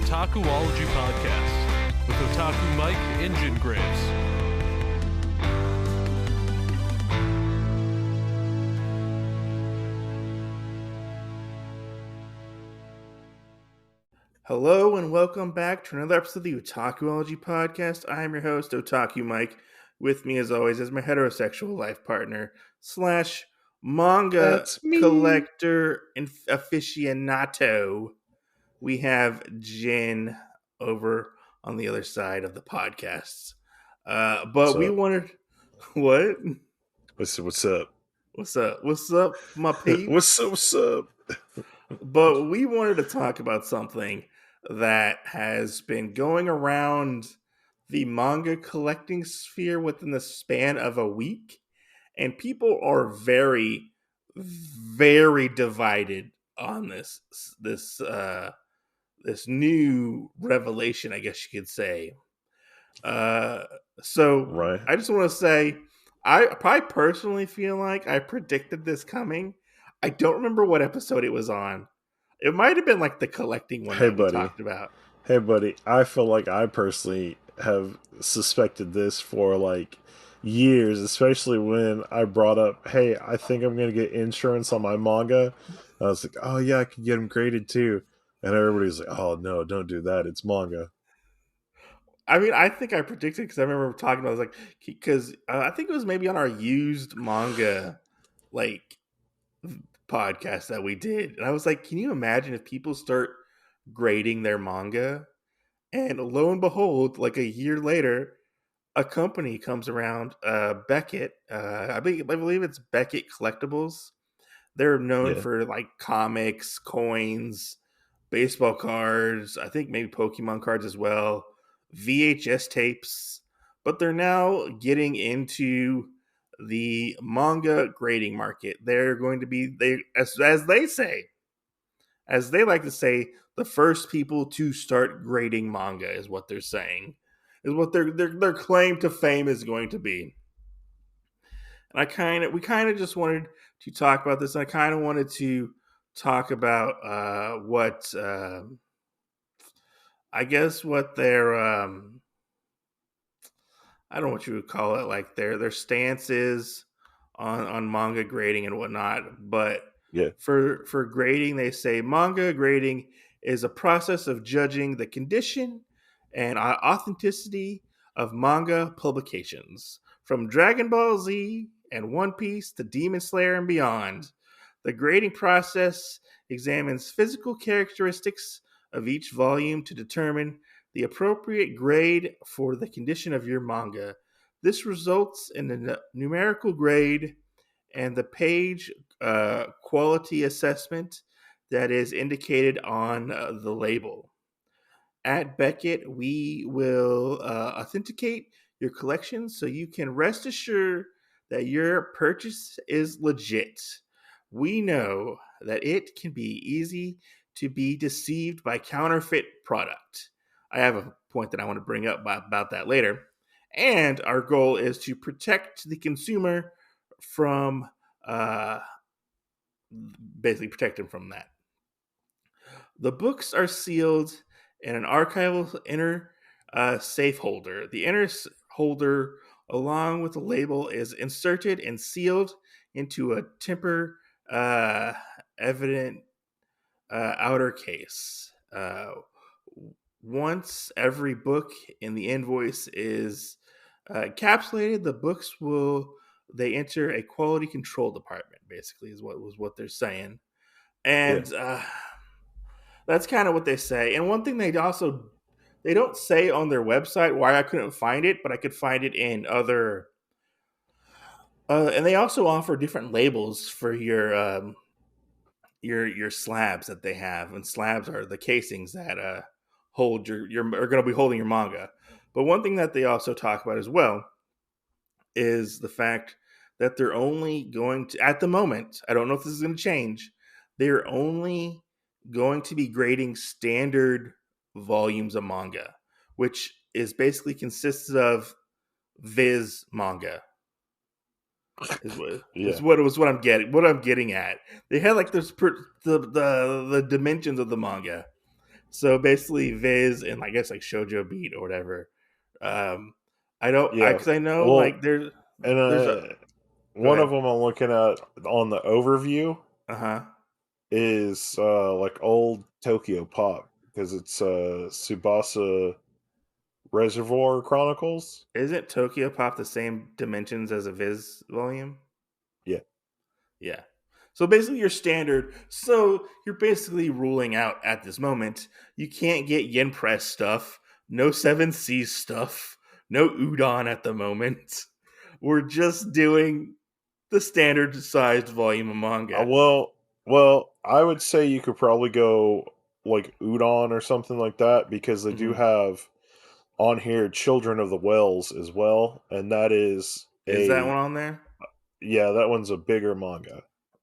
Otakuology podcast with Otaku Mike and Jin Graves. Hello and welcome back to another episode of the Otakuology podcast. I am your host, Otaku Mike. With me, as always, is my heterosexual life partner slash manga collector and aficionado. We have Jin over on the other side of the podcast. But we wanted... What? What's up? What's up? What's up, my peeps? What's up? But we wanted to talk about something that has been going around the manga collecting sphere within the span of a week, and people are very, very divided on this new revelation, I guess you could say. So Right. I just want to say, I personally feel like I predicted this coming. I don't remember what episode it was on. It might have been like the collecting one that we talked about. Hey, buddy. I feel like I personally have suspected this for like years, especially when I brought up, hey, I think I'm going to get insurance on my manga. I was like, oh, yeah, I could get them graded too. And everybody's like, oh, no, don't do that. It's manga. I mean, I think I predicted because I remember talking about it. I was like, because I think it was maybe on our used manga like podcast that we did. And I was like, can you imagine if people start grading their manga? And lo and behold, like a year later, a company comes around, Beckett. I believe it's Beckett Collectibles. They're known for like comics, coins, baseball cards. I think maybe Pokemon cards as well, VHS tapes. But they're now getting into the manga grading market. They're going to be as they say, as they like to say, the first people to start grading manga is what they're saying, is what their claim to fame is going to be. And we kind of just wanted to talk about this. And I kind of wanted to talk about what I guess what their I don't know what you would call it, like their stance is on manga grading and whatnot. But for grading, they say manga grading is a process of judging the condition and authenticity of manga publications, from Dragon Ball Z and One Piece to Demon Slayer and beyond. The grading process examines physical characteristics of each volume to determine the appropriate grade for the condition of your manga. This results in a numerical grade and the page quality assessment that is indicated on the label. At Beckett, we will authenticate your collection so you can rest assured that your purchase is legit. We know that it can be easy to be deceived by counterfeit product. I have a point that I want to bring up about that later. And our goal is to protect the consumer from, basically protect them from that. The books are sealed in an archival inner safe holder. The inner holder, along with the label, is inserted and sealed into a temper evident outer case. Once every book in the invoice is encapsulated, the books they enter a quality control department, basically, is what they're saying. And that's kind of what they say. And one thing they don't say on their website why I couldn't find it, but I could find it in other. And they also offer different labels for your slabs that they have, and slabs are the casings that hold your are going to be holding your manga. But one thing that they also talk about as well is the fact that they're only going to, at the moment, I don't know if this is going to change, they're only going to be grading standard volumes of manga, which is basically consists of Viz manga. Is what I'm getting at. They had like the dimensions of the manga. So basically, Viz and I guess like Shoujo Beat or whatever. I don't, Yeah. because I know Well, like and there's a. Go one of ahead. them I'm looking at on the overview Uh-huh. is like old Tokyo Pop because it's Tsubasa Reservoir Chronicles. Isn't Tokyo Pop the same dimensions as a Viz volume? Yeah. Yeah. So basically, your standard. So you're basically ruling out at this moment. You can't get Yen Press stuff. No Seven Seas stuff. No Udon at the moment. We're just doing the standard sized volume of manga. Well, I would say you could probably go like Udon or something like that because they do Hmm. have on here Children of the Wells as well, and that is Is that one on there? yeah, that one's a bigger manga.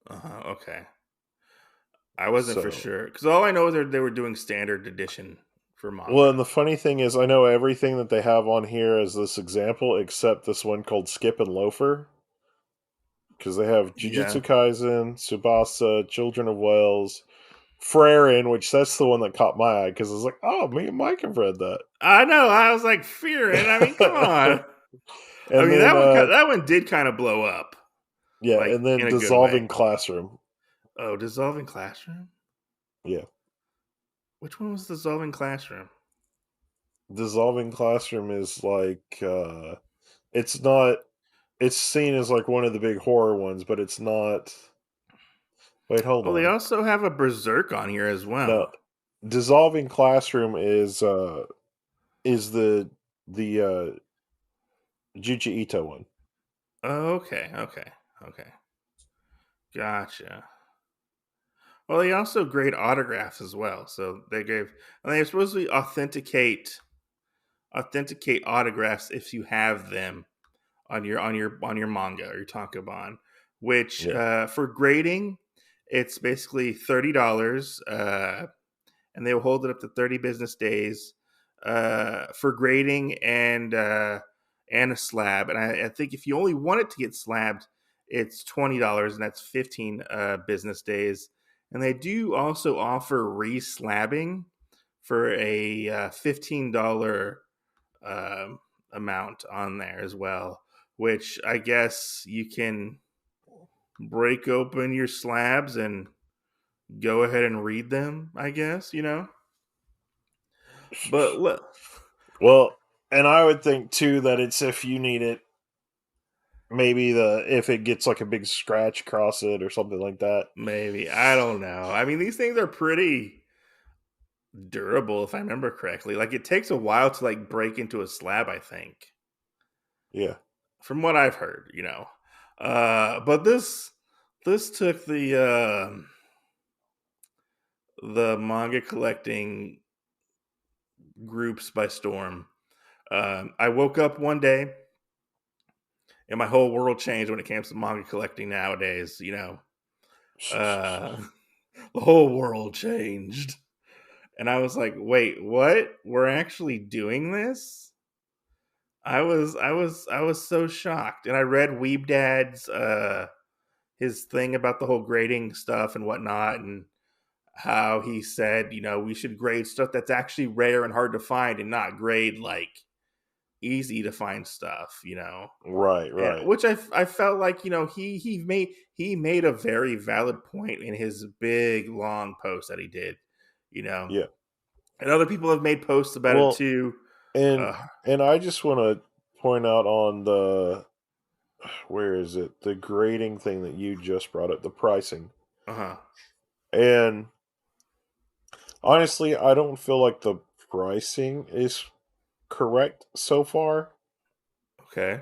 Okay. I wasn't for So, sure because all I know is they were doing standard edition for well, manga. and the funny thing is, I know everything that they have on here as this example, except this one called Skip and Loafer, because they have Yeah, Jujutsu Kaisen, Tsubasa, Children of Wells, Freyrin, which that's the one that caught my eye because I was like, oh, me and Mike have read that. I know. I was like fearing. I mean, come on. I And mean then that one did kind of blow up, yeah, like and then in a good way. Dissolving Classroom. Oh, Dissolving Classroom. Yeah. Which one was Dissolving Classroom? Dissolving Classroom is like it's not it's seen as like one of the big horror ones, but it's not. Wait, hold Oh, they on. also have a Berserk on here as No. well. Dissolving Classroom is the Juji Ito one. Oh, okay. Gotcha. Well, they also grade autographs as well. So and they supposed to authenticate autographs if you have them on your manga or your tankobon. Which Yeah. for grading, it's basically $30, and they will hold it up to 30 business days for grading and a slab. And I think if you only want it to get slabbed, it's $20, and that's 15 business days. And they do also offer re-slabbing for a $15 um, amount on there as well, which I guess you can break open your slabs and go ahead and read them, I guess, But Well, and I would think too that it's if you need it, maybe if it gets like a big scratch across it or something like that. maybe. I don't know. I mean, these things are pretty durable if I remember correctly. Like it takes a while to like break into a slab, I think. Yeah. From what I've heard. But this took the manga collecting groups by storm. I woke up one day and my whole world changed when it comes to manga collecting nowadays. Uh, the whole world changed, and I was like, "Wait, what? We're actually doing this?" I was so shocked, and I read Weeb Dad's his thing about the whole grading stuff and whatnot, and how he said, we should grade stuff that's actually rare and hard to find, and not grade like easy to find stuff. Right, And right. which I felt like he made a very valid point in his big long post that he did. Yeah. And other people have made posts about it Well, too. and Uh, and I just want to point out on the where is it? The grading thing that you just brought up, the pricing. uh-huh. And honestly, I don't feel like the pricing is correct so far Okay.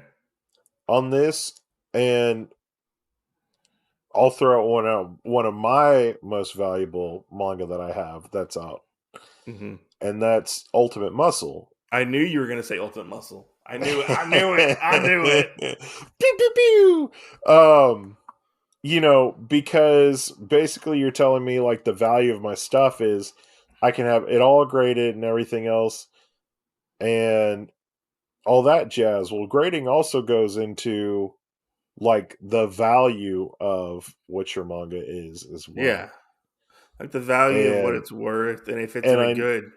on this. And I'll throw out one of my most valuable manga that I have that's out, Hmm. and that's Ultimate Muscle. I knew you were going to say Ultimate Muscle. I knew it. I knew it. I knew it. Pew pew pew. Because basically you're telling me like the value of my stuff is I can have it all graded and everything else and all that jazz. Well, grading also goes into like the value of what your manga is as Yeah. well. like the value of what and it's worth, and if it's in and a good.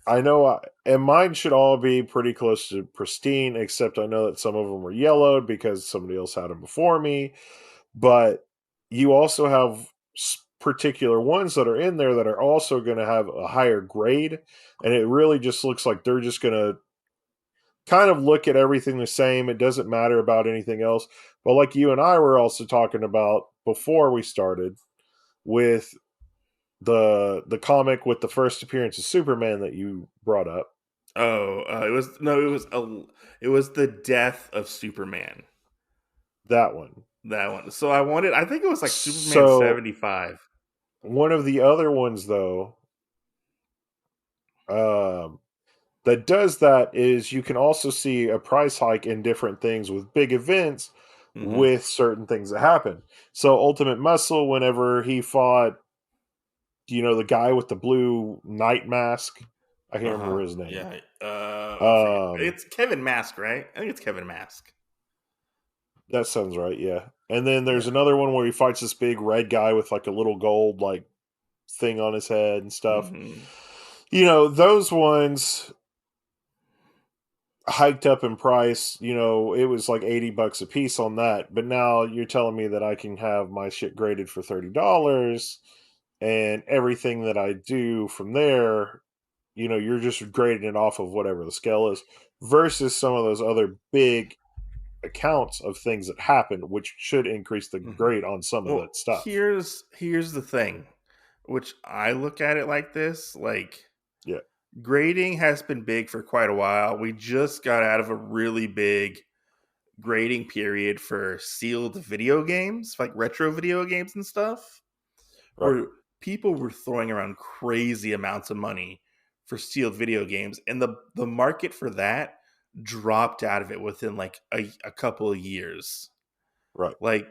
I know, and mine should all be pretty close to pristine, except I know that some of them were yellowed because somebody else had them before me. But you also have particular ones that are in there that are also going to have a higher grade, and it really just looks like they're just going to kind of look at everything the same. It doesn't matter about anything else. But like you and I were also talking about before we started with the comic with the first appearance of Superman that you brought up. Oh, it was the death of Superman. That one. That one. So I think it was like Superman So 75. one of the other ones though, um, that does that is you can also see a price hike in different things with big events Mm-hmm. with certain things that happen. So Ultimate Muscle, whenever he fought, the guy with the blue night mask, I can't remember his name. Yeah. I forget. Um, It's Kevin Mask, right? I think it's Kevin Mask. that sounds right, yeah. And then there's Yeah. another one where he fights this big red guy with like a little gold like thing on his head and stuff. Mm-hmm. Those ones hiked up in price. It was like $80 a piece on that. But now you're telling me that I can have my shit graded for $30 and everything that I do from there, you're just grading it off of whatever the scale is versus some of those other big accounts of things that happen, which should increase the Mm-hmm. grade on some of Well, that stuff. here's the thing, which I look at it like this: like Yeah. grading has been big for quite a while. We just got out of a really big grading period for sealed video games, like retro video games and stuff, Right. where people were throwing around crazy amounts of money for sealed video games, and the market for that dropped out of it within like a couple of years. Right. Like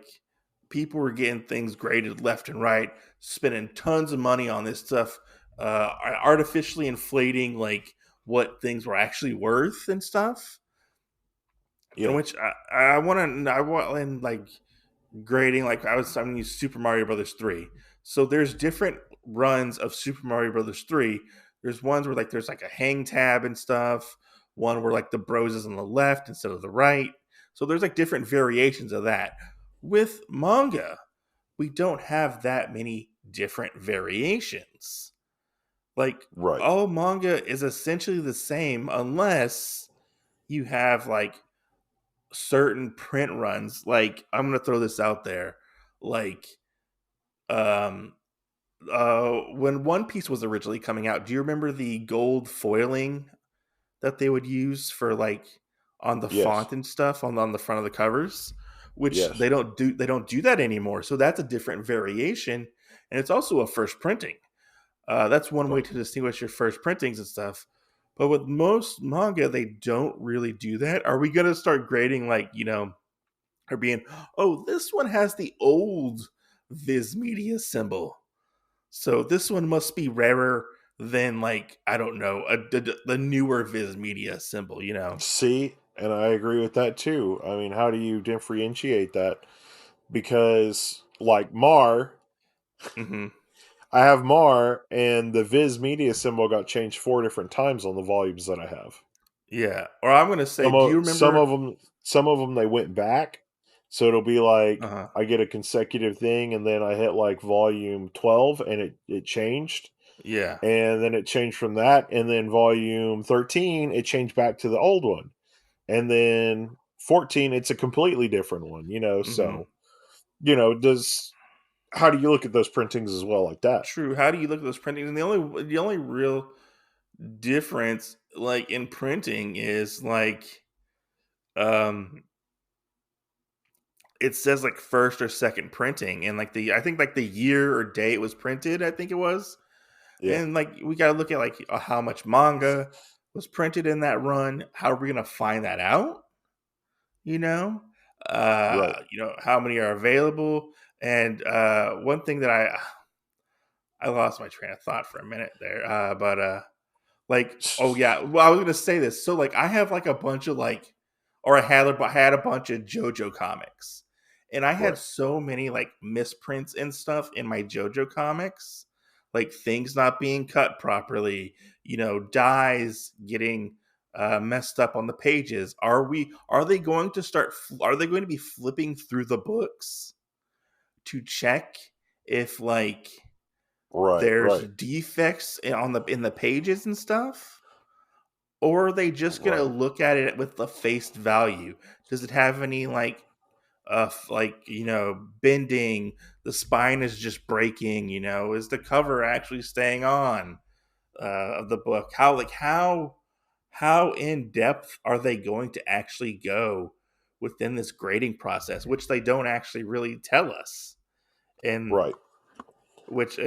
people were getting things graded left and right, spending tons of money on this stuff, artificially inflating like what things were actually worth and stuff. In Yeah. which I want and like grading, like I'm going to use Super Mario Brothers 3. So there's different runs of Super Mario Brothers 3. There's ones where like there's like a hang tab and stuff. One where like the bros is on the left instead of the right. So there's like different variations of that. With manga, we don't have that many different variations. Like Right. all manga is essentially the same unless you have like certain print runs. Like I'm gonna throw this out there. Like um when One Piece was originally coming out, do you remember the gold foiling that they would use for like on the Yes. font and stuff on the front of the covers? Which Yes. they don't do that anymore. So that's a different variation. And it's also a first printing. That's one way Right. to distinguish your first printings and stuff. But with most manga, they don't really do that. Are we gonna start grading like, or being, oh, this one has the old Viz Media symbol, so this one must be rarer than like I don't know the newer Viz Media symbol, See, and I agree with that too. I mean, how do you differentiate that? Because like Mar, Mm-hmm. I have Mar, and the Viz Media symbol got changed 4 different times on the volumes that I have. Yeah, or I'm gonna say, Some do you of some remember? of them, some of them they went back, so it'll be like Uh-huh. I get a consecutive thing, and then I hit like volume 12, and it changed, Yeah. and then it changed from that, and then volume 13 it changed back to the old one, and then 14 it's a completely different one. Mm-hmm. So does how do you look at those printings as well like that? True. How do you look at those printings? And the only real difference, like in printing, is like um it says like first or second printing, and like I think like the year or day it was printed, I think it was. Yeah. And like we got to look at like how much manga was printed in that run. How are we going to find that out? You know, Right. how many are available. And one thing that I lost my train of thought for a minute there, but like, oh yeah, well I was going to say this. So like I have like a bunch of like, or I had a bunch of JoJo comics, and I had Right. so many like misprints and stuff in my JoJo comics. like things not being cut properly, dyes getting messed up on the pages. Are they going to be flipping through the books to check if like there's Right. defects in the pages and stuff? Or are they just gonna Right. look at it with the face value? Does it have any bending? The spine is just breaking. Is the cover actually staying on of the book? How in depth are they going to actually go within this grading process, which they don't actually really tell us, and Right. which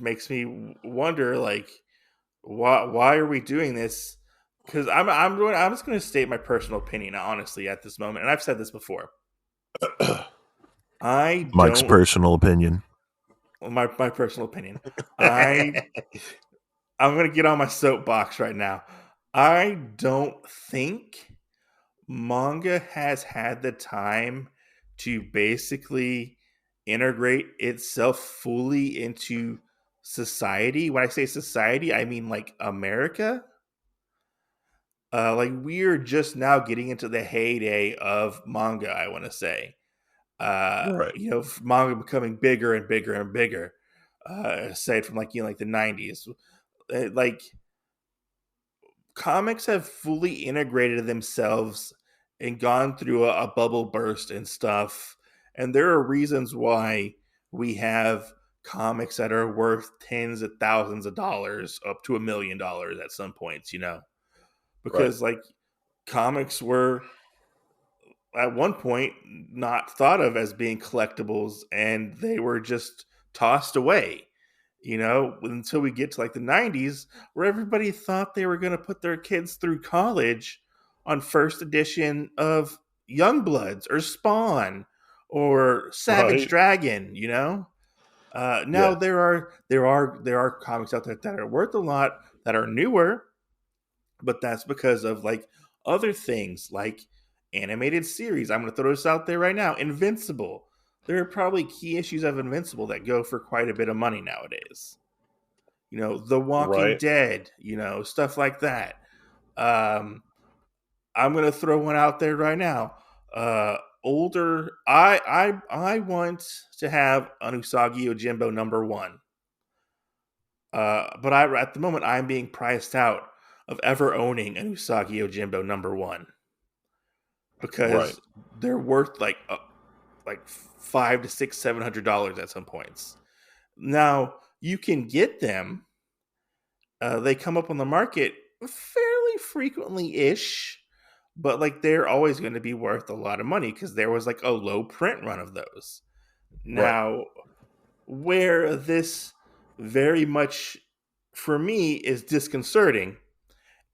makes me wonder, like, why are we doing this? Because I'm just going to state my personal opinion, honestly, at this moment, and I've said this before. I Mike's don't. personal opinion. My personal opinion. I'm going to get on my soapbox right now. I don't think manga has had the time to basically integrate itself fully into society. When I say society, I mean like America. Like we're just now getting into the heyday of manga, I want to say. Right. Manga becoming bigger and bigger and bigger. Aside from like like the 90s. Like comics have fully integrated themselves and gone through a bubble burst and stuff. And there are reasons why we have comics that are worth tens of thousands of dollars up to $1 million at some points, Right. because like comics were at one point not thought of as being collectibles and they were just tossed away, until we get to like the 90s where everybody thought they were going to put their kids through college on first edition of Youngbloods or Spawn or Savage Right. Dragon, now Yeah. there are comics out there that are worth a lot that are newer, but that's because of like other things like animated series. I'm going to throw this out there right now. Invincible. There are probably key issues of Invincible that go for quite a bit of money nowadays. The Walking Right. Dead, stuff like that. Um, I'm going to throw one out there right now. Older, I want to have an Usagi Yojimbo #1. But at the moment I'm being priced out of ever owning an Usagi Yojimbo #1 Right. because they're worth like $500 to $700 at some points. Now you can get them; they come up on the market fairly frequently ish, but like they're always going to be worth a lot of money because there was like a low print run of those. Right. Now, where this very much for me is disconcerting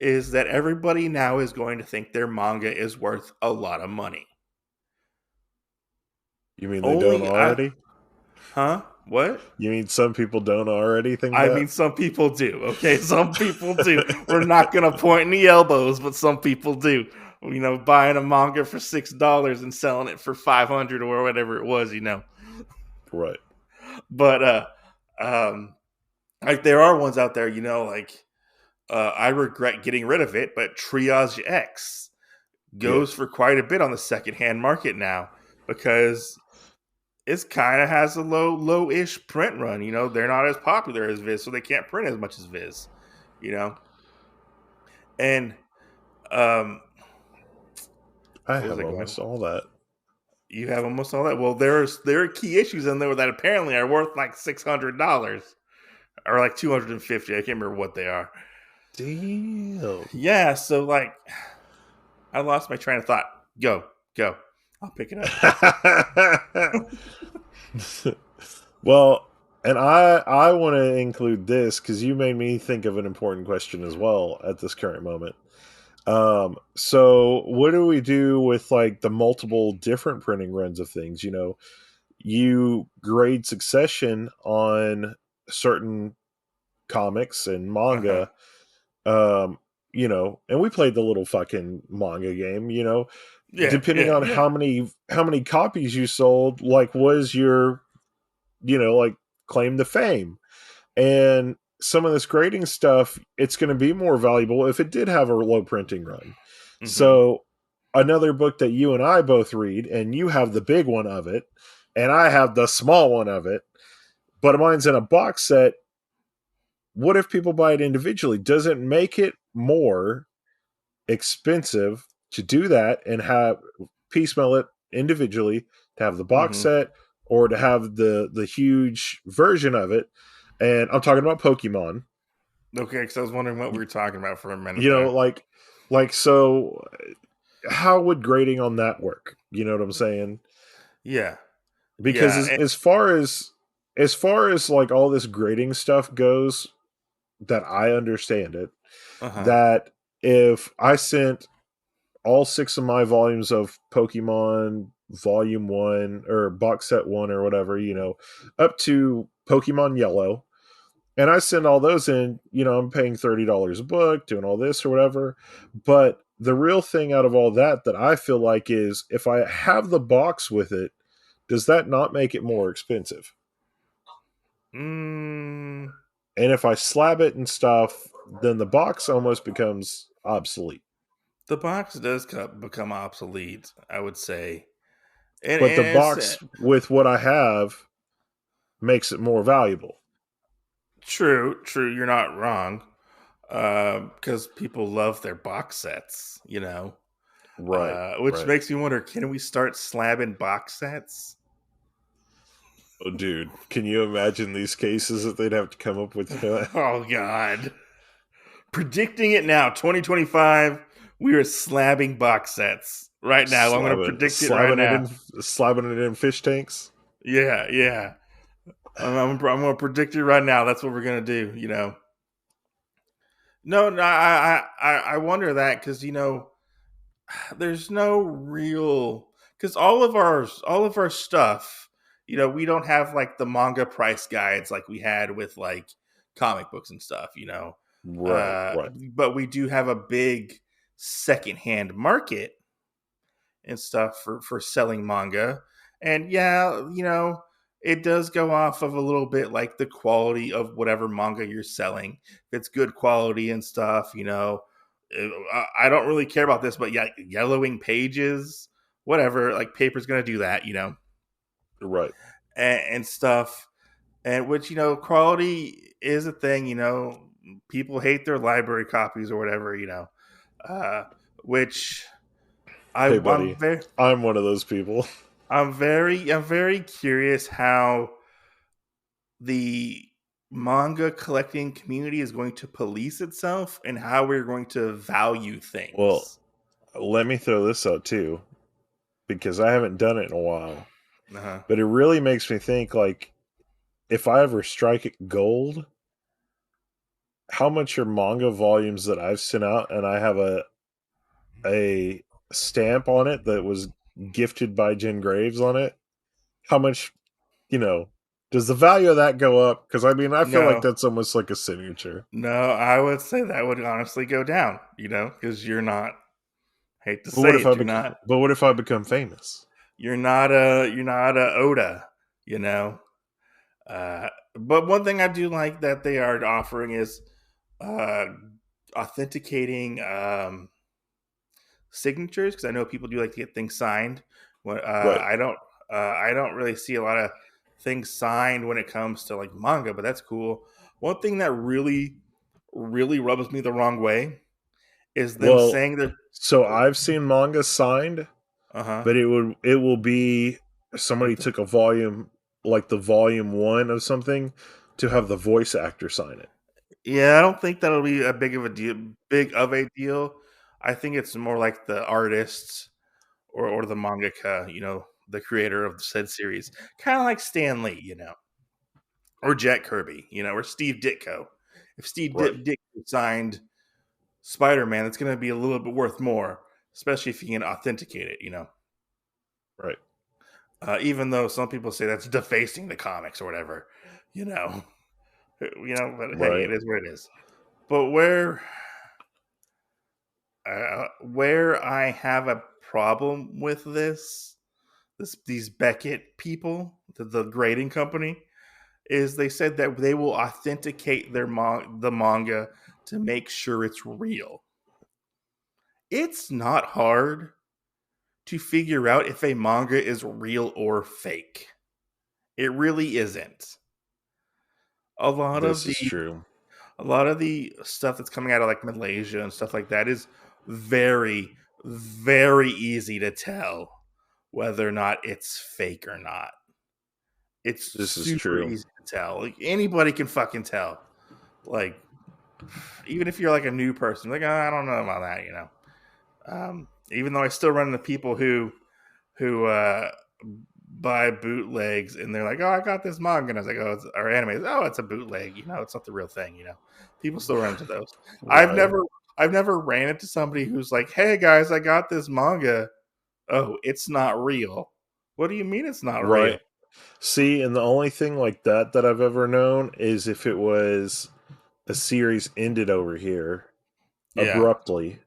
is that everybody now is going to think their manga is worth a lot of money. You mean they don't Only I, already? huh? What? You mean some people don't already think I that? mean, some people do. Okay, some people do. We're not going to point any elbows, but some people do. Buying a manga for $6 and selling it for 500 or whatever it was. Right. But like there are ones out there. Like I regret getting rid of it, but Triage X Yeah. goes for quite a bit on the secondhand market now because it's kind of has a low-ish print run. They're not as popular as Viz, so they can't print as much as Viz. And um, I what was have I going? almost all that. You have almost all that. Well, there are key issues in there that apparently are worth like $600 or like 250. I can't remember what they are. Damn. Yeah, so like I lost my train of thought. Go. I'll pick it up. Well, and I want to include this because you made me think of an important question as well at this current moment. So what do we do with like the multiple different printing runs of things? You grade succession on certain comics and Uh-huh. manga. And we played the little fucking manga game, Yeah, depending yeah, on yeah. how many copies you sold, like was your, like claim to fame. And some of this grading stuff, it's going to be more valuable if it did have a low printing run. Mm-hmm. So another book that you and I both read, and you have the big one of it, and I have the small one of it, but mine's in a box set. What if people buy it individually? Does it make it more expensive to do that and have piecemeal it individually, to have the box Mm-hmm. set, or to have the huge version of it? And I'm talking about Pokemon. Okay, because I was wondering what we were talking about for a minute You know, there. so how would grading on that work? You know what I'm saying? Yeah, Because yeah. as far as like all this grading stuff goes, that I understand it, Uh-huh. that if I sent all 6 of my volumes of Pokemon Volume 1 or Box Set 1 or whatever, up to Pokemon Yellow, and I send all those in, I'm paying $30 a book, doing all this or whatever. But the real thing out of all that I feel like is, if I have the box with it, does that not make it more expensive? Mm, And if I slab it and stuff, then the box almost becomes obsolete. the box does become obsolete, I would say, and, But the and it's box with what I have makes it more valuable. true. True, you're not wrong. Because people love their box sets, Right, which right. makes me wonder: can we start slabbing box sets? Oh, dude, can you imagine these cases that they'd have to come up with? Oh God! Predicting it now, 2025. We are slabbing box sets right now. I'm going to slabbing, predict it right now. slabbing it in fish tanks. Yeah, yeah. I'm going to predict it right now. That's what we're going to do. No, no. I wonder that because there's no real because all of our stuff. We don't have like the manga price guides like we had with like comic books and stuff. Right, right. But we do have a big secondhand market and stuff for selling manga. And yeah, it does go off of a little bit like the quality of whatever manga you're selling. If it's good quality and stuff, I don't really care about this, but yeah, yellowing pages, whatever, like paper's gonna do that, Right. and stuff. And which, quality is a thing, people hate their library copies or whatever, uh, which Hey, I'm buddy, very I'm one of those people. I'm very curious how the manga collecting community is going to police itself and how we're going to value Well, things. let me throw this out too, because I haven't done it in a while. Uh-huh. But it really makes me think, like, if I ever strike it gold, how much are manga volumes that I've sent out and I have a stamp on it that was gifted by Jen Graves on it? How much, you know, does the value of that go up? Because I mean, I feel like No, that's almost like a signature. no, I would say that would honestly go down, because you're not. Hate to But what say if I it, become? But what if I become famous? you're not a Oda, you know. But one thing I do like that they are offering is uh, authenticating signatures because I know people do like to get things signed. When Right. I don't really see a lot of things signed when it comes to like manga, but that's cool. One thing that really, really rubs me the wrong way is them Well, saying that. so I've seen manga signed, Uh huh. but it will be somebody Like the, took a volume, like the volume 1 of something, to have the voice actor sign it. yeah, I don't think that'll be a big of a deal. Big of a deal. I think it's more like the artists or the mangaka, the creator of the said series, kind of like Stan Lee, or Jack Kirby, or Steve Ditko. If Right. Ditko signed Spider Man, it's going to be a little bit worth more, especially if you can authenticate it. Right. Even though some people say that's defacing the comics or whatever, you know, But hey, it Right. is what it is. But where I have a problem with these Beckett people, the grading company, is they said that they will authenticate the manga to make sure it's real. It's not hard to figure out if a manga is real or fake. It really isn't. A lot of This is the true. a lot of the stuff that's coming out of like Malaysia and stuff like that is very, very easy to tell whether or not it's fake or not. It's This is super true. easy to tell. Like anybody can fucking tell. Like even if you're like a new person, like I don't know about that, you know. Even though I still run into people who buy bootlegs and they're like, "Oh, I got this manga," and I was like, "Oh, or anime. Oh, it's a bootleg. You know, it's not the real thing. You know." People still run into those. I've Right. never, I've never ran into somebody who's like, "Hey guys, I got this manga. Oh, it's not real." What do you mean it's not real? Right. See, and the only thing like that I've ever known is if it was a series ended over here Yeah, abruptly,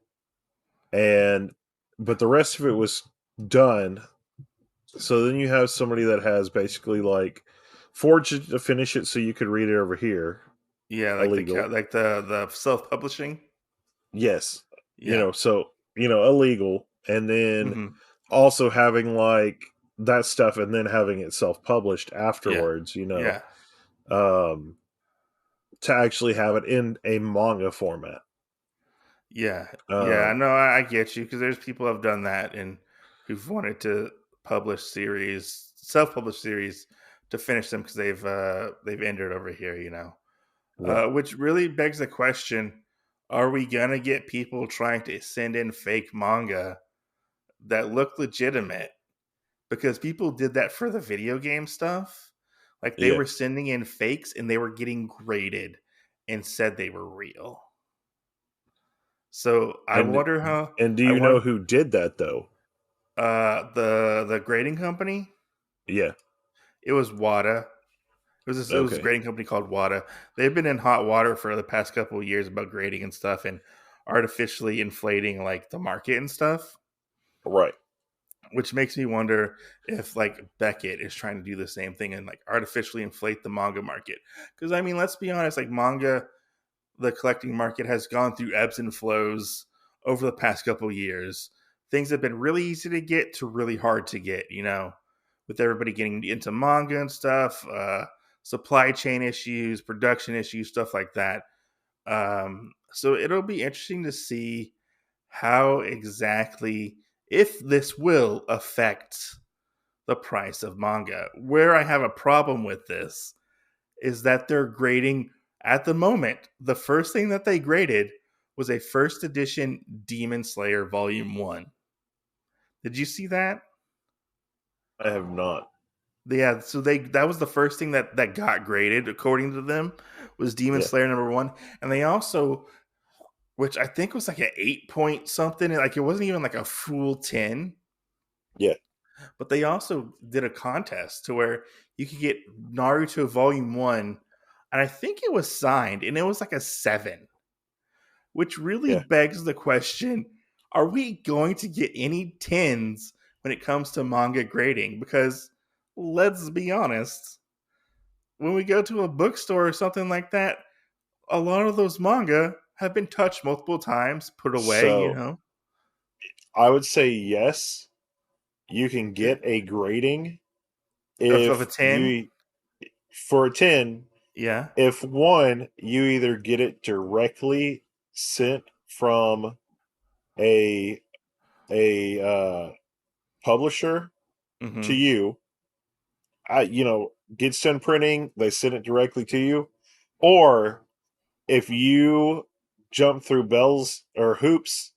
and but the rest of it was done. So then you have somebody that has basically like forged it to finish it so you could read it over here. yeah, Illegal. like the self publishing. Yes. Yeah. So, illegal. And then Hmm. also having like that stuff and then having it self published Yeah. afterwards, Yeah. um, to actually have it in a manga format. Yeah, yeah, Um, no, I get you because there's people who've done that and who've wanted to publish series, self-published series, to finish them because they've ended over here, you know. right. Which really begs the question: are we gonna get people trying to send in fake manga that look legitimate? Because people did that for the video game stuff. Like they Yeah. were sending in fakes and they were getting graded and said they were real. So I And wonder how and do I you know want who did that though? the grading company. Yeah. It was WADA. It was a Okay. grading company called WADA. They've been in hot water for the past couple of years about grading and stuff and artificially inflating like the market and stuff, Right. which makes me wonder if like Beckett is trying to do the same thing and like artificially inflate the manga market. Because I mean, let's be honest, like manga, the collecting market has gone through ebbs and flows over the past couple years. Things have been really easy to get to really hard to get, you know, with everybody getting into manga and stuff, supply chain issues, production issues, stuff like that. So it'll be interesting to see how exactly, if this will affect the price of manga. Where I have a problem with this is that they're grading at the moment. The first thing that they graded was a first edition Demon Slayer Volume 1. Did you see that? I have not. Yeah, so they that was the first thing that got graded according to them was Demon Yeah. Slayer number 1, and they also, which I think was like an 8 point something, like it wasn't even like a full 10, Yeah. but they also did a contest to where you could get Naruto Volume 1, and I think it was signed and it was like a 7, which really Yeah. begs the question, are we going to get any 10s when it comes to manga grading? Because let's be honest, when we go to a bookstore or something like that, a lot of those manga have been touched multiple times, put away, you So know. I would say yes, you can get a grading Of a if 10. you for a 10 Yeah. if one you either get it directly sent from a a publisher to Mm-hmm. you. Gets done printing, they send it directly to you. Or if you jump through bells or hoops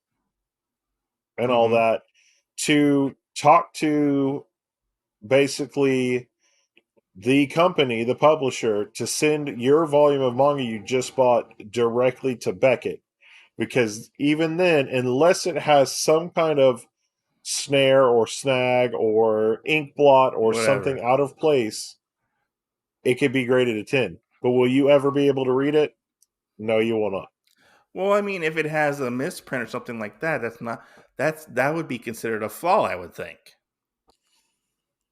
and all Mm-hmm. that to talk to basically the company, the publisher, to send your volume of manga you just bought directly to Beckett. Because even then, unless it has some kind of snare or snag or ink blot or something Whatever. out of place, it could be graded a 10. But will you ever be able to read it? No, you will not. Well, I mean, if it has a misprint or something like that, that would be considered a flaw, I would think.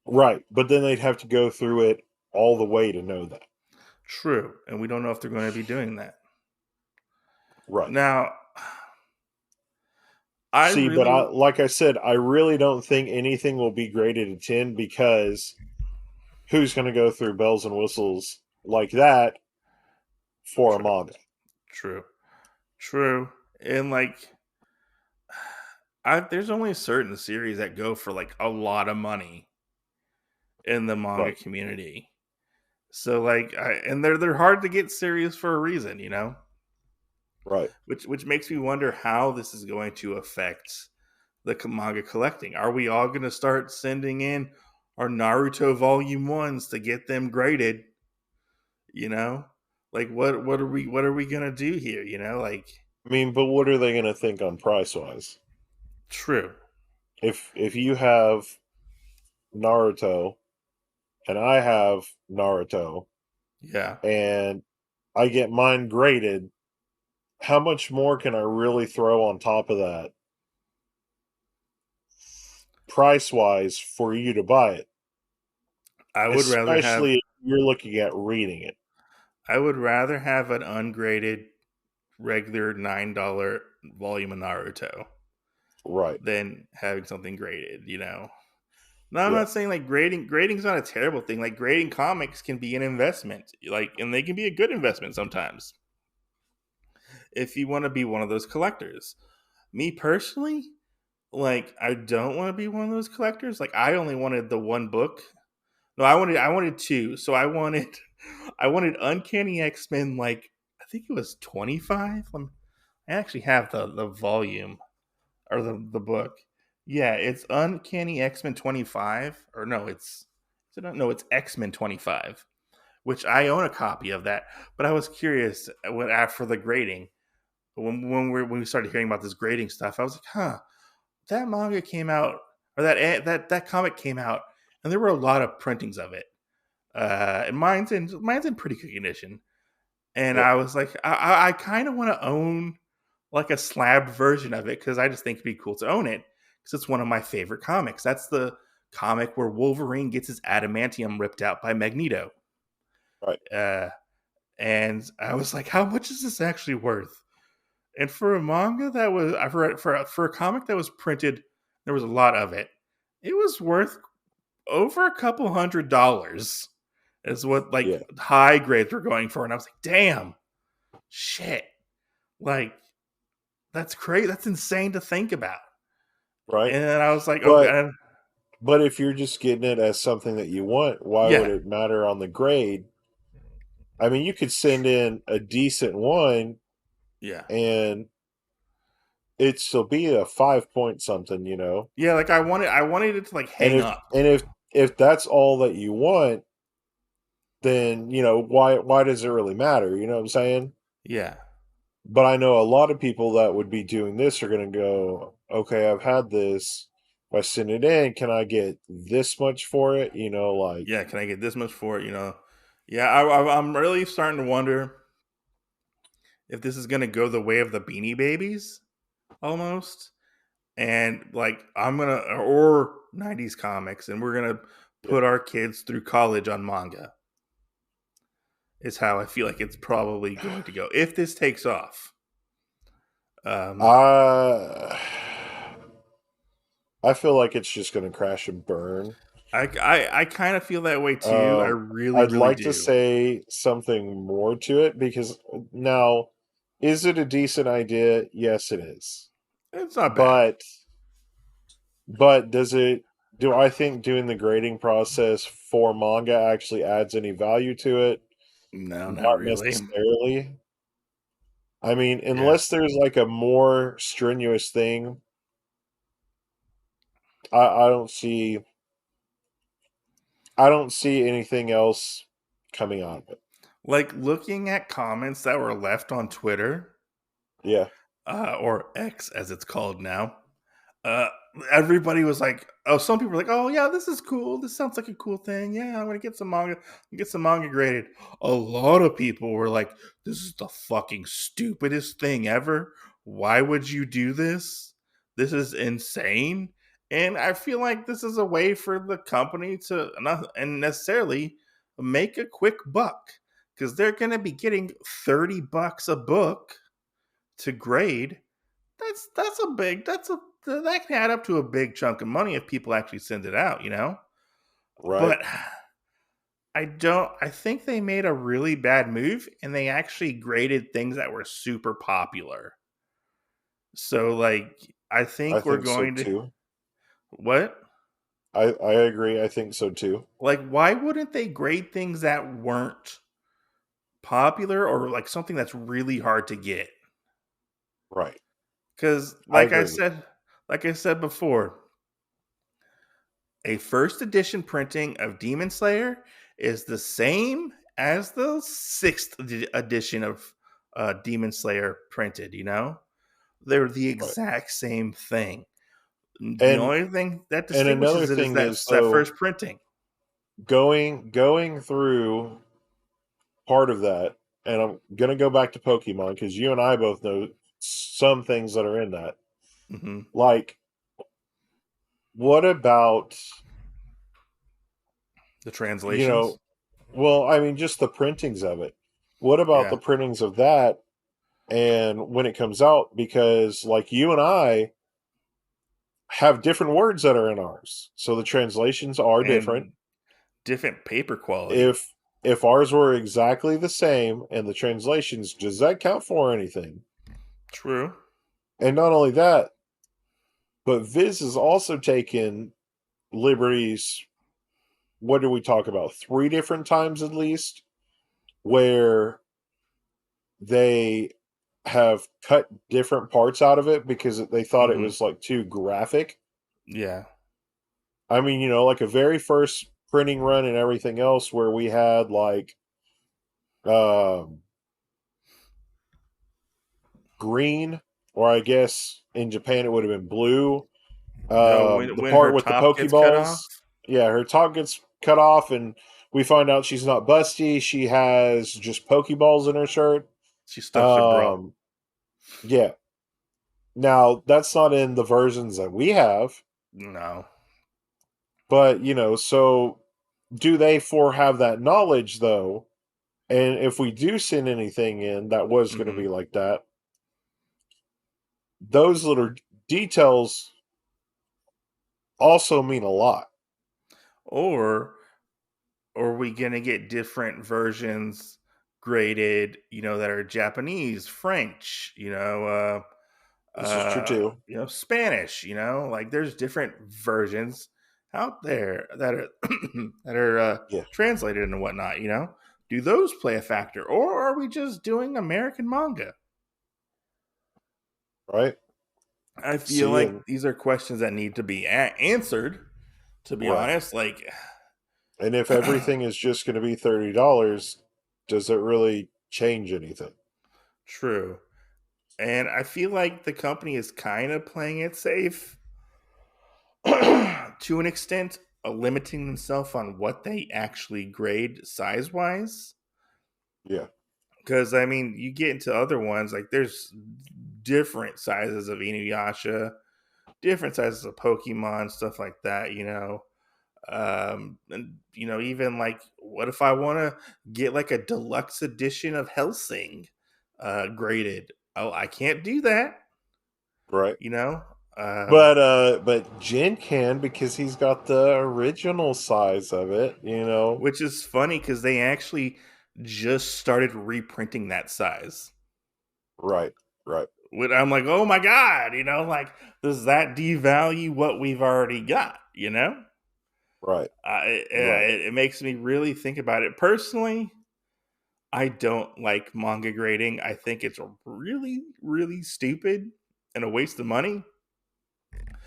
Right. But then they'd have to go through it all the way to know that. True. And we don't know if they're going to be doing that. Right. Now, like I said, I really don't think anything will be graded a 10 because who's going to go through bells and whistles like that for a manga? True. And like, there's only certain series that go for like a lot of money in the manga community. So like, and they're hard to get series for a reason, you know. Right. Which makes me wonder how this is going to affect the manga collecting. Are we all going to start sending in our Naruto Volume 1s to get them graded? You know, like what are we gonna do here? You know, like, I mean, but what are they going to think on price wise? True. If you have Naruto and I have Naruto, Yeah, and I get mine graded, how much more can I really throw on top of that price wise for you to buy it? I would rather have Especially if you're looking at reading it. an ungraded regular $9 volume of Naruto Right. than having something graded. You know. No, I'm Yeah. not saying like grading's not a terrible thing. Like grading comics can be an investment, like, and they can be a good investment sometimes if you want to be one of those collectors. Me personally, like, I don't want to be one of those collectors. Like, I only wanted the one book. No, I wanted two. So I wanted Uncanny X-Men, like, I think it was 25. I actually have the volume or the book. Yeah, it's Uncanny X-Men 25, or no, it's X-Men 25, which I own a copy of that. But I was curious after the grading, when we started hearing about this grading stuff, I was like, huh, that manga came out, or that comic came out, and there were a lot of printings of it. And mine's in pretty good condition. And Yeah. I was like, I kind of want to own like a slabbed version of it because I just think it'd be cool to own it because it's one of my favorite comics. That's the comic where Wolverine gets his adamantium ripped out by Magneto. Right. And I was like, how much is this actually worth? And for a manga that was, I've read for a comic that was printed, there was a lot of it. It was worth over a couple $100. Is what like Yeah. high grades were going for, and I was like, damn, shit, like that's crazy. That's insane to think about. Right. And then I was like, But okay, but if you're just getting it as something that you want, why would yeah, it matter on the grade? I mean, you could send in a decent one yeah, and it'd still be a 5 point something, you know. yeah. Like I wanted it to like And hang up. if that's all that you want, then you know why does it really matter? You know what I'm saying? Yeah, But I know a lot of people that would be doing this are going to go, okay, I've had this. If I send it in, can I get this much for it? You know, like, yeah. Can I get this much for it? You know, yeah. I'm really starting to wonder if this is gonna go the way of the Beanie Babies almost, and like I'm gonna or '90s comics, and we're gonna yeah. put our kids through college on manga. Is how I feel like it's probably going to go if this takes off. Uh, I feel like it's just going to crash and burn. I kind of feel that way too. I really, I'd really like to do. say something more to it because now, is it a decent idea? Yes, it is. It's not bad. But does it? Do I think doing the grading process for manga actually adds any value to it? No, not Not really. necessarily. I mean, Yeah. unless there's like a more strenuous thing, I don't see. I don't see anything else coming out of it. Like looking at comments that were left on Twitter, Yeah. or X as it's called now, uh, everybody was like, "Oh, some people were like, oh yeah, this is cool. This sounds like a cool thing. Yeah, I'm gonna get some manga, graded." A lot of people were like, "This is the fucking stupidest thing ever. Why would you do this? This is insane." And I feel like this is a way for the company to not and necessarily make a quick buck because they're going to be getting $30 a book to grade. That can add up to a big chunk of money if people actually send it out, Right. But I think they made a really bad move, and they actually graded things that were super popular. So like I I think we're think so going to too. what? I agree. I think so too. Like, why wouldn't they grade things that weren't popular or like something that's really hard to get? Right. Because I agree. like I said before, a first edition printing of Demon Slayer is the same as the sixth edition of Demon Slayer printed. They're the Right. exact same thing. The And only thing that another distinguishes it is thing that is that though, first printing. going through part of that, and I'm gonna go back to Pokemon because you and I both know some things that are in that. Hmm. Like, what about, The you translations. know, well, I mean, just the printings of it. What about Yeah. the printings of that and when it comes out? Because, like, you and I have different words that are in ours. So the translations are different. And different paper quality. If ours were exactly the same and the translations, does that count for anything? True. And not only that, but Viz has also taken liberties. What do we talk about? 3 different times at least, where they have cut different parts out of it because they thought it Hmm. was like too graphic. Yeah. I mean, like a very first printing run and everything else where we had like um, green, or I guess in Japan it would have been blue. The When her part with the top gets cut Pokeballs, off, yeah, her top gets cut off, and we find out she's not busty. She has just Pokeballs in her shirt. she stuffs her bra. Um, yeah. Now that's not in the versions that we have, No. but so do they for have that knowledge though? And if we do send anything in that was going to Hmm. be like that, those little details also mean a lot. Or are we gonna get different versions graded? That are Japanese, French. This is true too. Spanish. Like there's different versions out there that are that are Yeah, translated and whatnot. Do those play a factor, or are we just doing American manga? right. I feel See, like and these are questions that need to be answered. To be right. honest, like And if everything is just going to be $30, does it really change anything? true, and I feel like the company is kind of playing it safe to an extent, limiting themselves on what they actually grade size wise. Yeah, Because I mean, you get into other ones like there's different sizes of Inuyasha, different sizes of Pokemon, stuff like that. And even like, what if I want to get like a deluxe edition of Helsing, graded? Oh, I can't do that. right. You know, um, But Jin can because he's got the original size of it. which is funny because they actually just started reprinting that size. Right, right, I'm like, oh my god, like does that devalue what we've already got? right, right, It makes me really think about it personally. I don't like manga grading. I think it's really, really stupid and a waste of money.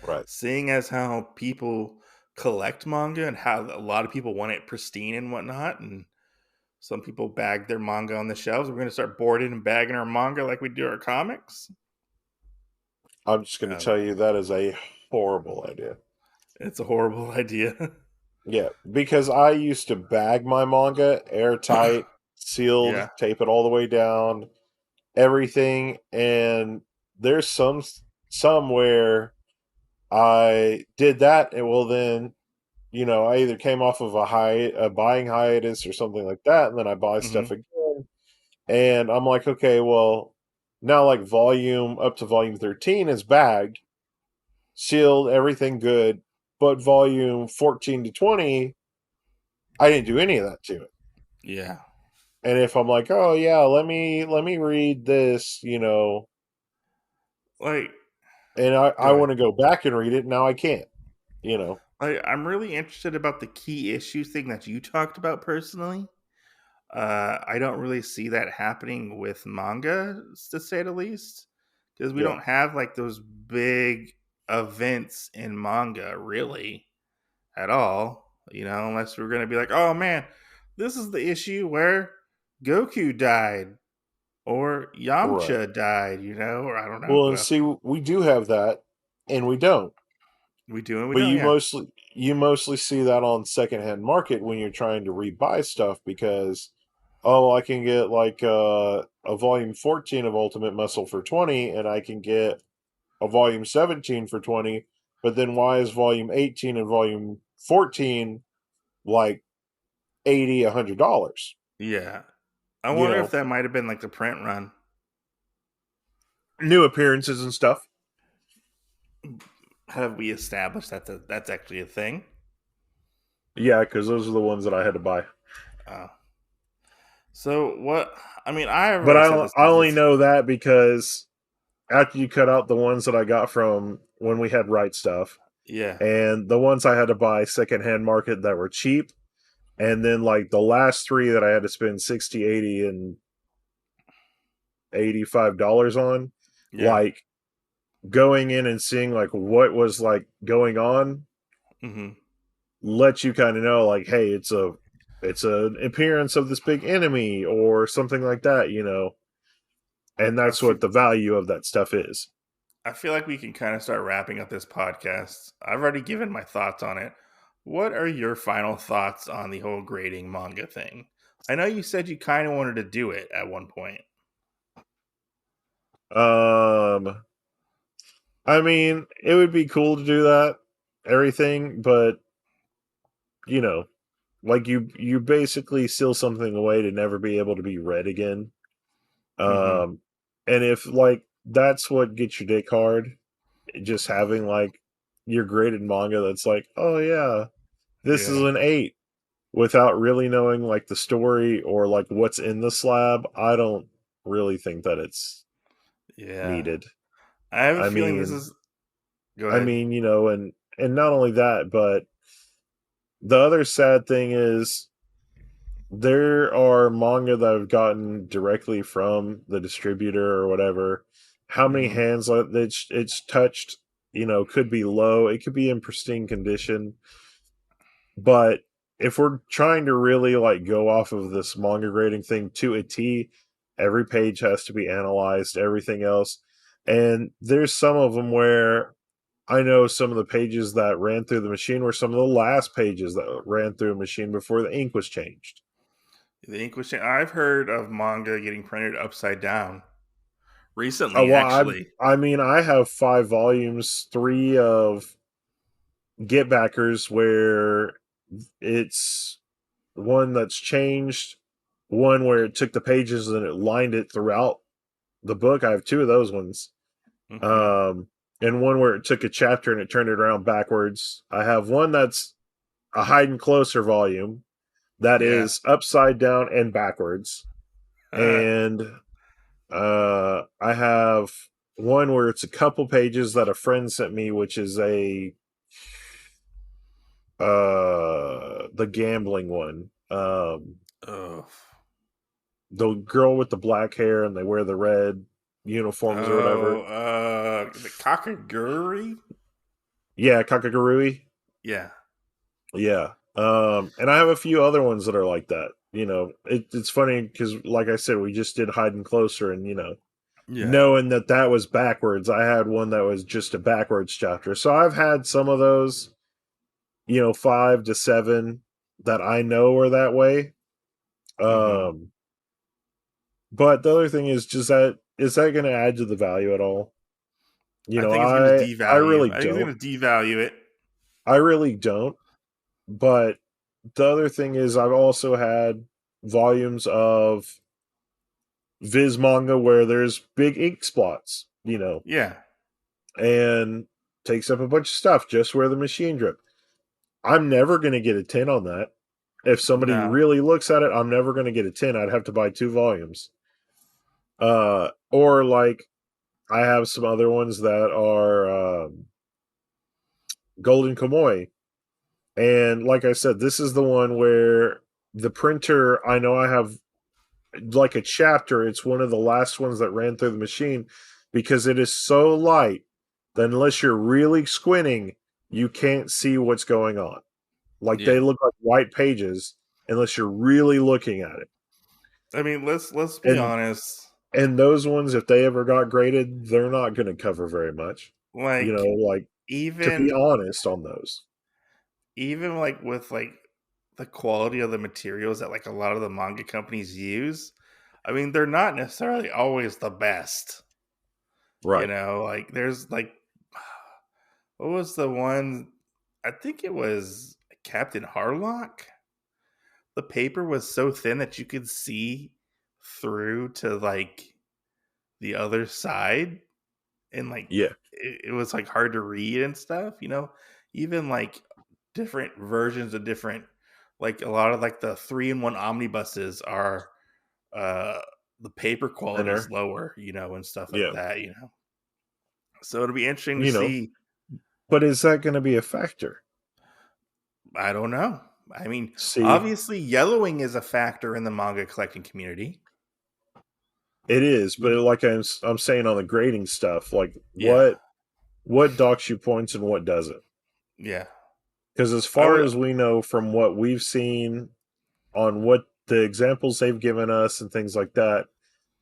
right. Seeing as how people collect manga and how a lot of people want it pristine and whatnot, and some people bag their manga on the shelves. We're going to start boarding and bagging our manga like we do our comics. I'm just going to Uh, tell you that is a horrible idea. it's a horrible idea. Yeah, because I used to bag my manga airtight, sealed, Yeah. tape it all the way down, everything, and there's somewhere I did that, and well, then I either came off of a buying hiatus or something like that, and then I buy stuff Hmm. again, And I'm like, okay, well, now like volume up to volume 13 is bagged, sealed, everything good, but volume 14 to 20, I didn't do any of that to it. Yeah. And if I'm like, oh yeah, let me read this, Like, and I good. want to go back and read it, now I can't, you know. I'm really interested about the key issue thing that you talked about personally. I don't really see that happening with manga, to say the least, because we Yeah. don't have like those big events in manga really at all. Unless we're gonna be like, oh man, this is the issue where Goku died or Right. Yamcha died. Or I don't know Well, who and else. see, we do have that, and we don't. We do and we But don't. Yeah, you mostly see that on secondhand market when you're trying to rebuy stuff because, oh, I can get like a volume 14 of Ultimate Muscle for 20, and I can get a volume 17 for 20. But then why is volume 18 and volume 14 like 80, $100? yeah. I You wonder if know, that might have been like the print run. new appearances and stuff. Have we established that that's actually a thing? Yeah, because those are the ones that I had to buy. Uh, so what? I mean, I've But already said this. I only know that because after you cut out the ones that I got from when we had Right Stuff, Yeah. and the ones I had to buy secondhand market that were cheap, and then like the last three that I had to spend 60, 80, and $85 on, Yeah. like going in and seeing like what was like going on Hmm. lets you kind of know like, hey, it's an appearance of this big enemy or something like that, and I that's feel, what the value of that stuff is. I feel like we can kind of start wrapping up this podcast. I've already given my thoughts on it. What are your final thoughts on the whole grading manga thing? I know you said you kind of wanted to do it at one point. um I mean, it would be cool to do that, everything, but you know, like you basically seal something away to never be able to be read again. Hmm. Um, and if like that's what gets your dick hard, just having like your graded manga that's like, oh yeah, this is Yeah. an 8, without really knowing like the story or like what's in the slab, I don't really think that it's Yeah. needed. I have a I feeling this mean, is. Go ahead. and not only that, but the other sad thing is there are manga that have gotten directly from the distributor or whatever. How many Hmm. hands it's touched, could be low. It could be in pristine condition. But if we're trying to really like go off of this manga grading thing to a T, every page has to be analyzed, everything else. And there's some of them where I know some of the pages that ran through the machine were some of the last pages that ran through a machine before the ink was changed. The ink was. I've heard of manga getting printed upside down Oh, recently, well, actually. I mean, I have 5 volumes, three of Get Backers, where it's one that's changed, one where it took the pages and it lined it throughout the book. I have two of those ones. Hmm. Um, and one where it took a chapter and it turned it around backwards. I have one that's a hiding closer volume that Yeah. is upside down and backwards. And I have one where it's a couple pages that a friend sent me, which is the gambling one. Oh. The girl with the black hair and they wear the red uniforms or Oh. whatever. The Kakaguri? Yeah, Kakagurui. Yeah. Yeah. And I have a few other ones that are like that. It's funny because, like I said, we just did Hiding Closer, and Yeah. knowing that that was backwards, I had one that was just a backwards chapter. So I've had some of those, 5 to 7 that I know are that way. Hmm. Um, but the other thing is just that is that going to add to the value at all? I think it's going to I devalue. really I think it's don't. going to devalue it. I really don't. But the other thing is I've also had volumes of Viz manga where there's big ink spots, you know, Yeah. and takes up a bunch of stuff just where the machine drip. I'm never going to get a 10 on that. If somebody No. really looks at it, I'm never going to get a 10. I'd have to buy 2 volumes. Or like I have some other ones that are Golden Kamuy. And like I said, this is the one where the printer, I know I have like a chapter. It's one of the last ones that ran through the machine because it is so light that unless you're really squinting, you can't see what's going on. Like Yeah. they look like white pages unless you're really looking at it. I mean, let's be And honest. and those ones, if they ever got graded, they're not going to cover very much. You know, Like like to be even honest on those. even like with like the quality of the materials that like a lot of the manga companies use, I mean, they're not necessarily always the best. You Right. know, like there's like what was the one? I think it was Captain Harlock. The paper was so thin that you could see through to like the other side, and like Yeah. it was like hard to read and stuff. You know, even like different versions of different, like a lot of like the 3-in-1 omnibuses are uh the paper quality is Thinner. lower, you know, and stuff like Yeah. that. You know, so it'll be interesting to You know, see. but is that going to be a factor? I don't know. I mean, See, obviously, yellowing is a factor in the manga collecting community. it is, but like I'm saying on the grading stuff, like Yeah, what docks you points and what doesn't. yeah. Because as I far would. as we know from what we've seen on what the examples they've given us and things like that,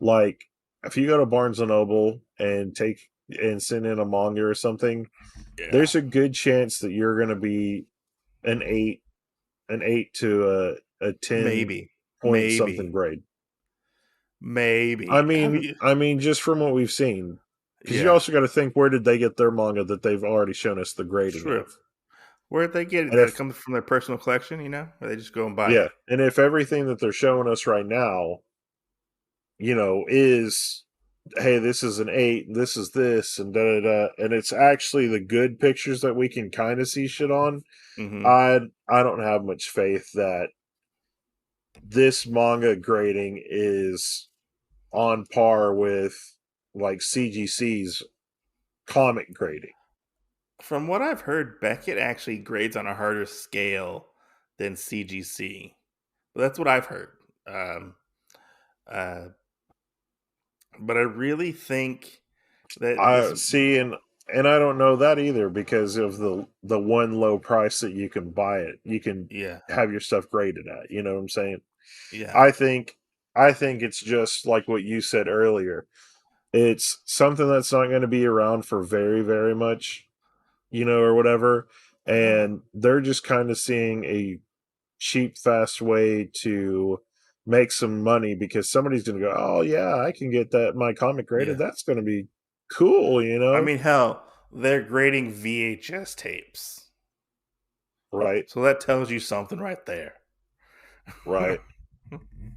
like if you go to Barnes and Noble and take and send in a manga or something, Yeah, there's a good chance that you're going to be an eight to a 10 maybe, point something maybe, grade. maybe. Have you? I mean, just from what we've seen, because you Yeah, also got to think where did they get their manga that they've already shown us the grading true. of, Where'd they get it? and Did it if come from their personal collection? You know, or they just go and buy yeah, it? and if everything that they're showing us right now, you know, is hey, this is an 8, and this is this, and da da da, and it's actually the good pictures that we can kind of see shit on. Mm-hmm. I don't have much faith that this manga grading is on par with like CGC's comic grading. From what I've heard, Beckett actually grades on a harder scale than CGC. Well, that's what I've heard. Um, uh, but I really think that I this. see, and I don't know that either because of the one low price that you can buy it. You can Yeah, have your stuff graded at. You know what I'm saying? yeah, I think I think it's just like what you said earlier. It's something that's not going to be around for very very much, you know, or whatever. no, And they're just kind of seeing a cheap, fast way to make some money because somebody's going to go, oh, yeah, I can get that my comic graded. yeah. That's going to be cool, you I know? mean, hell, they're grading VHS tapes, Right, so that tells you something right there. right.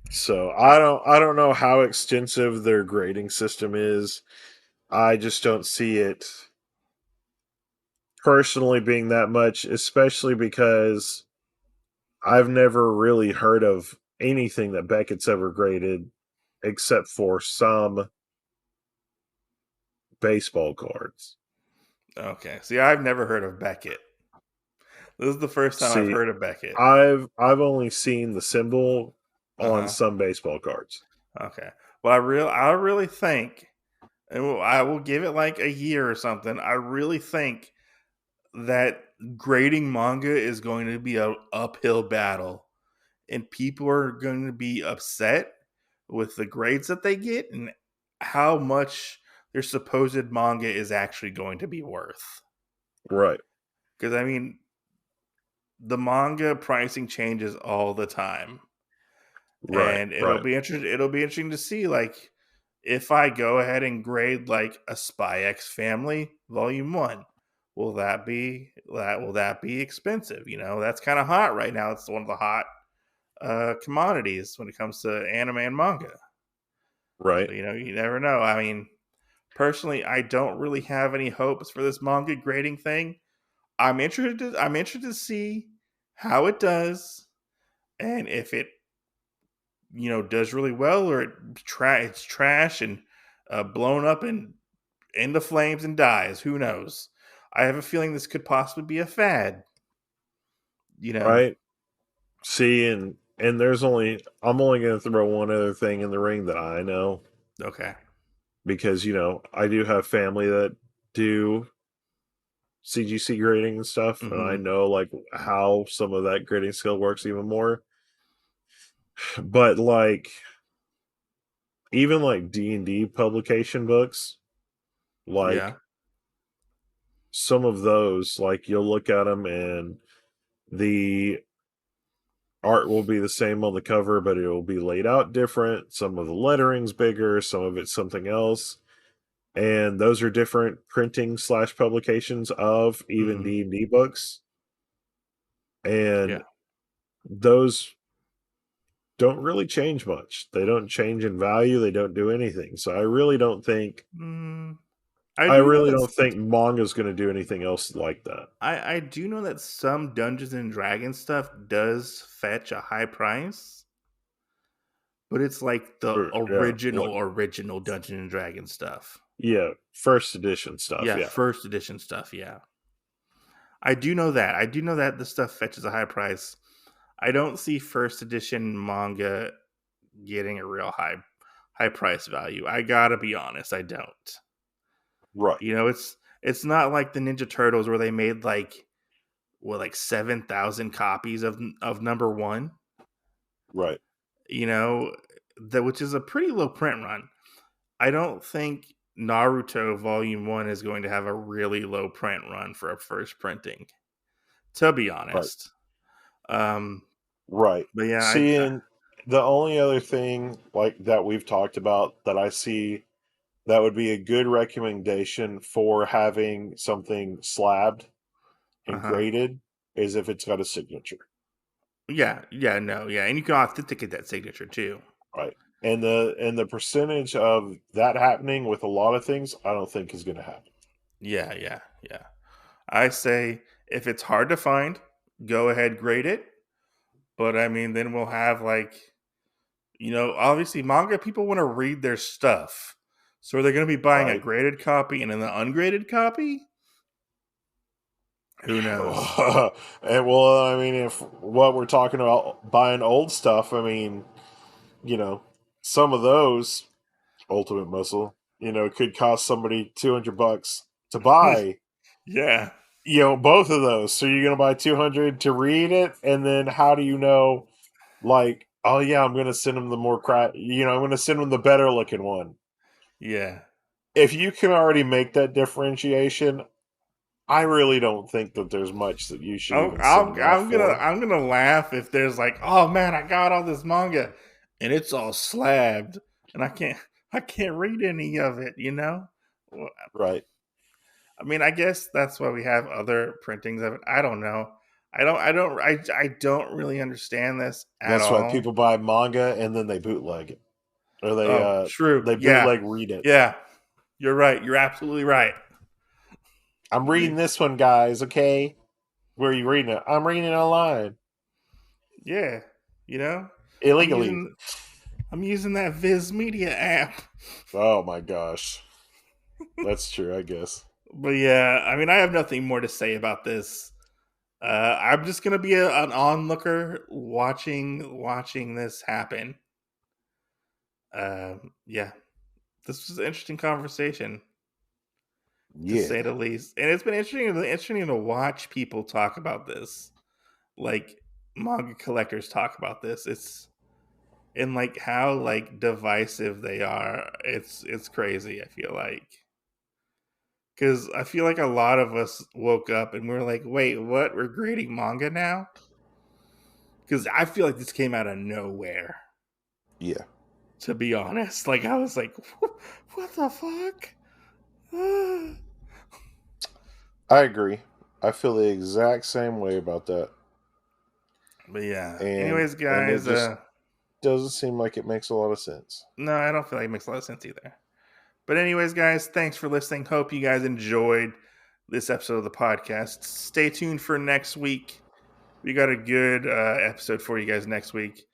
So I don't know how extensive their grading system is. I just don't see it personally being that much, especially because I've never really heard of anything that Beckett's ever graded except for some baseball cards. Okay, see, I've never heard of Beckett. This is the first time I've See, heard of Beckett. I've only seen the symbol Uh on huh. some baseball cards. Okay. Well, I really think, and I will give it like a year or something. I really think that grading manga is going to be an uphill battle, and people are going to be upset with the grades that they get and how much their supposed manga is actually going to be worth. Right, Because I mean, the manga pricing changes all the time, right, and it'll right. be interesting. It'll be interesting to see, like, if I go ahead and grade like a Spy X Family Volume 1. Will that be expensive? You know, that's kind of hot right now. It's one of the hot commodities when it comes to anime and manga. Right. So, you never know. I mean, personally, I don't really have any hopes for this manga grading thing. I'm interested to see how it does, and if it does really well, or it's trash and blown up and into flames and dies. Who knows? I have a feeling this could possibly be a fad. You know. Right. See, and I'm only going to throw one other thing in the ring that I know, Okay. because I do have family that do CGC grading and stuff, and I Mm-hmm. know like how some of that grading skill works even more. But like even like D&D publication books, Yeah. like some of those, like you'll look at them and the art will be the same on the cover, but it will be laid out different. Some of the lettering's bigger, some of it's something else. And those are different printing / publications of even Mm-hmm. D&D books. Yeah. And those don't really change much. They don't change in value. They don't do anything. So I really don't think Mm, manga's going to do anything else like that. I do know that some Dungeons and Dragons stuff does fetch a high price, but it's like the Yeah, original Dungeons and Dragons stuff. yeah, first edition stuff. Yeah, Yeah, first edition stuff. Yeah, I do know that. I do know that the stuff fetches a high price. I don't see first edition manga getting a real high price value. I gotta be honest, I don't. right, It's not like the Ninja Turtles where they made like 7,000 copies of number one. right, You know that which is a pretty low print run. I don't think Naruto Volume 1 is going to have a really low print run for a first printing, to be right, honest. Um, right. but yeah, Seeing the only other thing like that we've talked about that I see that would be a good recommendation for having something slabbed and uh-huh. graded is if it's got a signature. Yeah, no, yeah, and you can authenticate that signature too. Right. And the percentage of that happening with a lot of things, I don't think is going to happen. Yeah. I say if it's hard to find, go ahead, grade it. But I mean, then we'll have obviously manga people want to read their stuff. So are they going to be buying a Right. graded copy and an ungraded copy? Who knows? And well, I mean, if what we're talking about buying old stuff, I mean, you know, some of those Ultimate Muscle, could cost somebody $200 to buy. Yeah. Both of those. So you're gonna buy 200 to read it, and then how do you know? Like, oh yeah, I'm gonna send them the more crap. I'm gonna send them the better looking one. Yeah. If you can already make that differentiation, I really don't think that there's much that you should even send them off for. I'm gonna laugh if there's like, oh man, I got all this manga and it's all slabbed and I can't read any of it. Well, Right. I mean, I guess that's why we have other printings of it. I don't know. I don't really understand this at That's why all. people buy manga and then they bootleg it, or they Oh, true. they Yeah. bootleg read it. Yeah. You're right. You're absolutely right. I'm Yeah. reading this one, guys. Okay, where are you reading it? I'm reading it online Yeah. You know, I'm illegally. using I'm using that Viz Media app. Oh my gosh, that's true. I guess. But yeah, I mean, I have nothing more to say about this. I'm just gonna be an onlooker watching this happen. Yeah, this was an interesting conversation to Yeah. say the least, and it's been interesting to watch people talk about this, like manga collectors talk about this. It's and like how like divisive they are. It's crazy. I feel like. Because I feel like a lot of us woke up and we are like, wait, what? We're grading manga now? Because I feel like this came out of nowhere, Yeah. to be honest. Like, I was like, what the fuck? I agree. I feel the exact same way about that. But yeah. And Anyways, it guys, just doesn't seem like it makes a lot of sense. No, I don't feel like it makes a lot of sense either. But anyways, guys, thanks for listening. Hope you guys enjoyed this episode of the podcast. Stay tuned for next week. We got a good episode for you guys next week.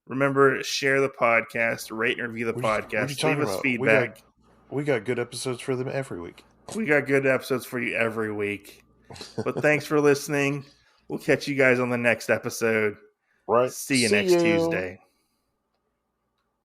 Remember, share the podcast, rate and review the podcast, leave us feedback. We got good episodes for them every week. We got good episodes for you every week. But thanks for listening. We'll catch you guys on the next episode. Right. See you next Tuesday.